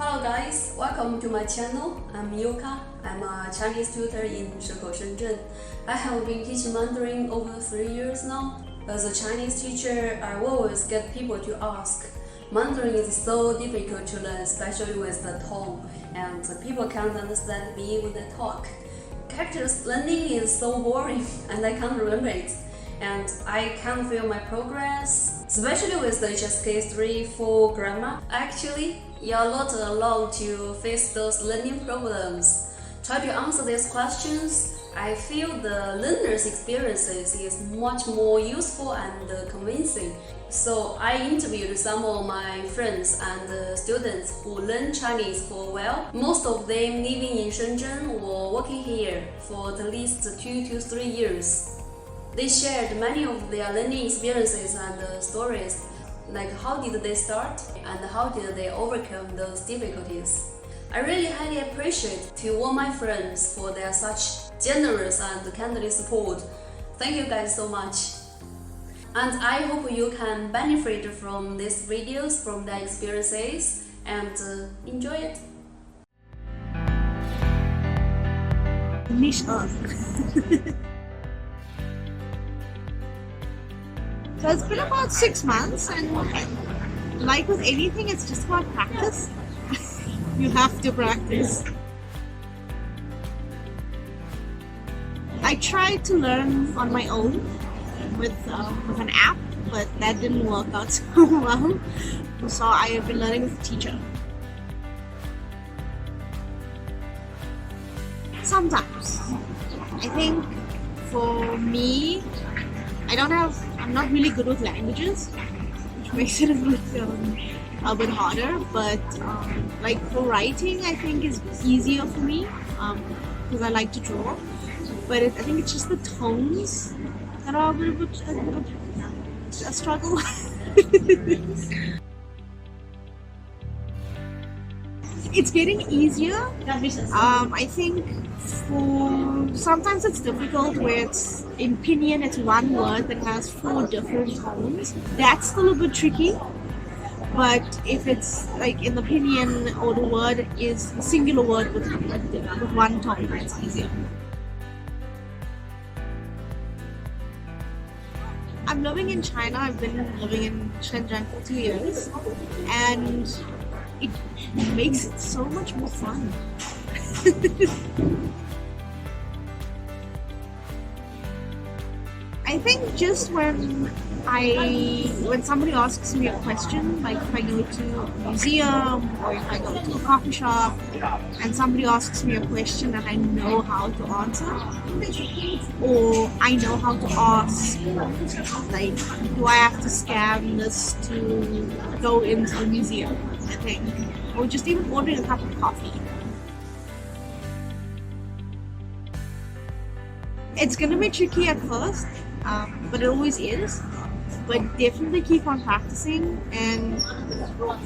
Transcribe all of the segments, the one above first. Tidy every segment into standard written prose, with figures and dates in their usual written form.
Hello guys, welcome to my channel. I'm Yuka. I'm a Chinese tutor in Shenzhen. I have been teaching Mandarin over 3 years now. As a Chinese teacher, I always get people to ask, Mandarin is so difficult to learn, especially with the tone, and people can't understand me when I talk. Characters learning is so boring and I can't remember it. And I can't feel my progress, especially with the HSK 3-4 grammar. Actually, you're not alone to face those learning problems. Try to answer these questions. I feel the learner's experiences is much more useful and convincing. So I interviewed some of my friends and students who learn Chinese for a while. Most of them living in Shenzhen or working here for at least 2 to 3 years. They shared many of their learning experiences and stories, like how did they start and how did they overcome those difficulties. I really highly appreciate to all my friends for their such generous and kindly support. Thank you guys so much. And I hope you can benefit from these videos, from their experiences, and enjoy it. So it's been about 6 months, and like with anything, it's just about practice. You have to practice. I tried to learn on my own with an app, but that didn't work out so well. So I have been learning with a teacher. Sometimes. I think for me, I'm not really good with languages, which makes it a bit harder, but like for writing, I think is easier for me because I like to draw, but I think it's just the tones that are a little bit a struggle. It's getting easier. I think sometimes it's difficult where it's in pinyin, it's one word that has 4 different tones. That's a little bit tricky. But if it's like in the pinyin or the word is a singular word with one tone, it's easier. I'm living in China. I've been living in Shenzhen for 2 years, and it makes it so much more fun. I think just when somebody asks me a question, like if I go to a museum or if I go to a coffee shop and somebody asks me a question and I know how to answer, or I know how to ask, like, do I have to scan this to go into the museum, I think, or just even ordering a cup of coffee. It's gonna be tricky at first, but it always is. But definitely keep on practicing, and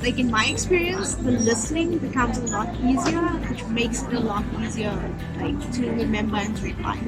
like in my experience, the listening becomes a lot easier, which makes it a lot easier, like, to remember and to reply.